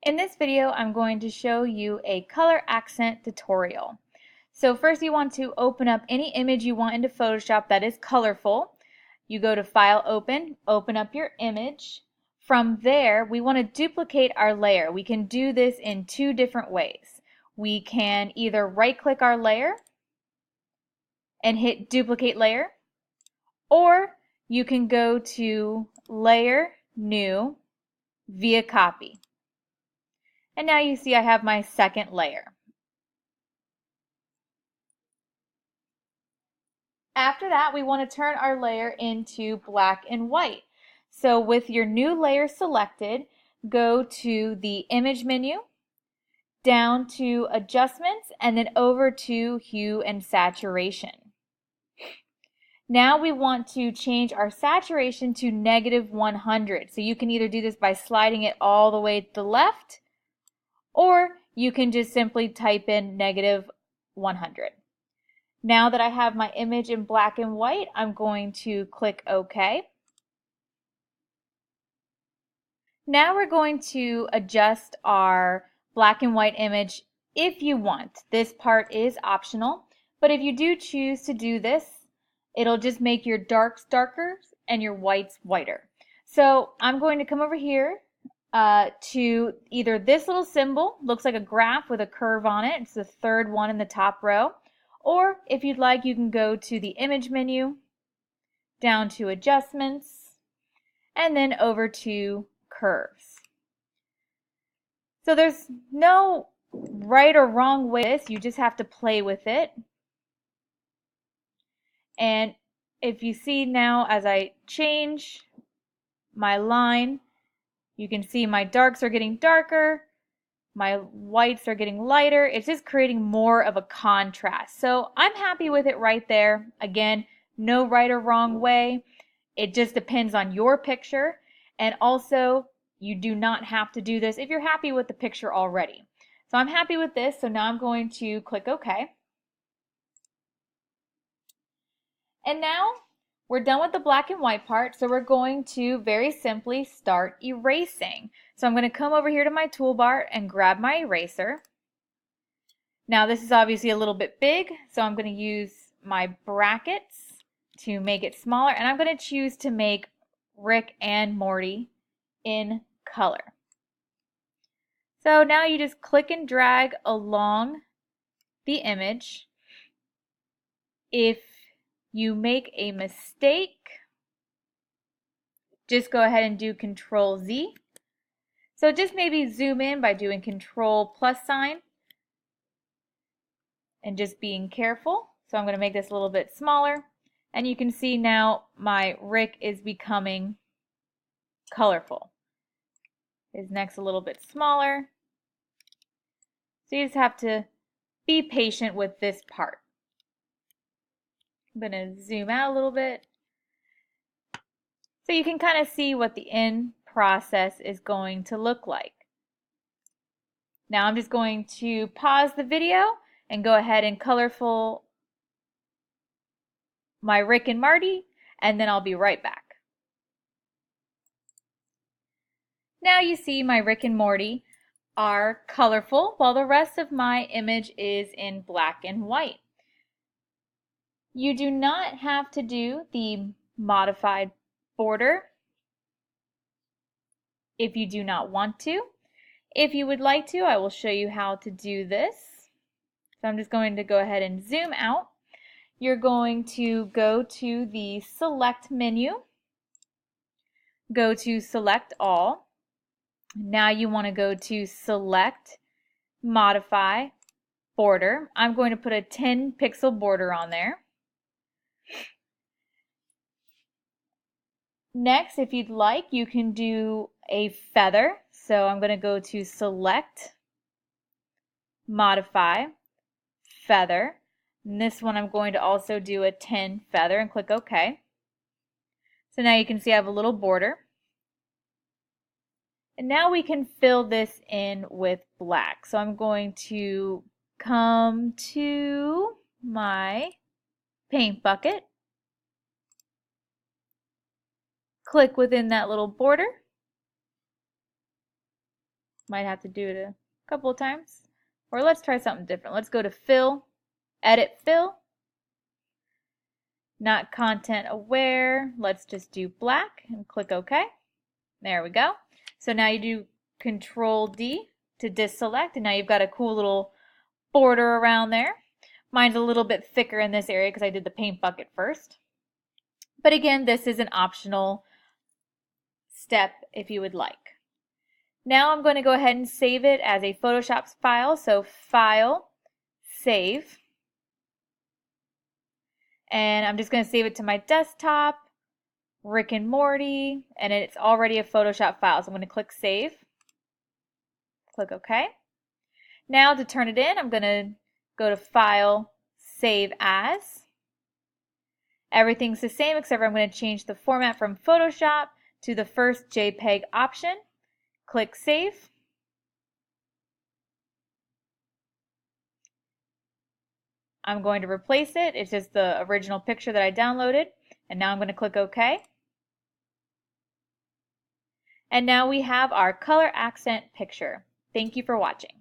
In this video, I'm going to show you a color accent tutorial. So first you want to open up any image you want into Photoshop that is colorful. You go to File, open up your image. From there, we want to duplicate our layer. We can do this in two different ways. We can either right-click our layer and hit Duplicate Layer, or you can go to Layer, New, via Copy. And now you see I have my second layer. After that, we want to turn our layer into black and white. So with your new layer selected, go to the Image menu, down to Adjustments, and then over to Hue and Saturation. Now we want to change our saturation to -100. So you can either do this by sliding it all the way to the left, or you can just simply type in -100. Now that I have my image in black and white, I'm going to click OK. Now we're going to adjust our black and white image if you want. This part is optional, but if you do choose to do this, it'll just make your darks darker and your whites whiter. So I'm going to come over here to either this little symbol, looks like a graph with a curve on it. It's the third one in the top row. Or if you'd like, you can go to the Image menu, down to Adjustments, and then over to Curves. So there's no right or wrong way with this. You just have to play with it. And if you see now, as I change my line, you can see my darks are getting darker, my whites are getting lighter. It's just creating more of a contrast. So I'm happy with it right there. Again, no right or wrong way. It just depends on your picture. And also, you do not have to do this if you're happy with the picture already. So I'm happy with this. So now I'm going to click OK. And now we're done with the black and white part, so we're going to very simply start erasing. So I'm going to come over here to my toolbar and grab my eraser. Now this is obviously a little bit big, so I'm going to use my brackets to make it smaller, and I'm going to choose to make Rick and Morty in color. So now you just click and drag along the image. If you make a mistake, just go ahead and do Control Z. So just maybe zoom in by doing Control +, and just being careful. So I'm going to make this a little bit smaller, and you can see now my Rick is becoming colorful. His neck's a little bit smaller. So you just have to be patient with this part. I'm going to zoom out a little bit so you can kind of see what the end process is going to look like. Now I'm just going to pause the video and go ahead and colorful my Rick and Morty, and then I'll be right back. Now you see my Rick and Morty are colorful while the rest of my image is in black and white. You do not have to do the modified border if you do not want to. If you would like to, I will show you how to do this. So I'm just going to go ahead and zoom out. You're going to go to the Select menu, go to Select All. Now you want to go to Select, Modify, Border. I'm going to put a 10 pixel border on there. Next, if you'd like, you can do a feather. So I'm going to go to Select, Modify, Feather. And this one I'm going to also do a 10 feather and click OK. So now you can see I have a little border. And now we can fill this in with black. So I'm going to come to my paint bucket, click within that little border, Might have to do it a couple of times. Or let's try something different. Let's go to Fill, Edit Fill. Not content aware. Let's just do black and click OK. There we go. So now you do Control D to deselect, and now you've got a cool little border around there. Mine's a little bit thicker in this area because I did the paint bucket first. But again, this is an optional step if you would like. Now I'm going to go ahead and save it as a Photoshop file. So File, Save. And I'm just going to save it to my desktop, Rick and Morty, and it's already a Photoshop file. So I'm going to click Save. Click OK. Now to turn it in, I'm going to go to File, Save As. Everything's the same except for I'm going to change the format from Photoshop to the first JPEG option. Click Save. I'm going to replace it. It's just the original picture that I downloaded. And now I'm going to click OK. And now we have our color accent picture. Thank you for watching.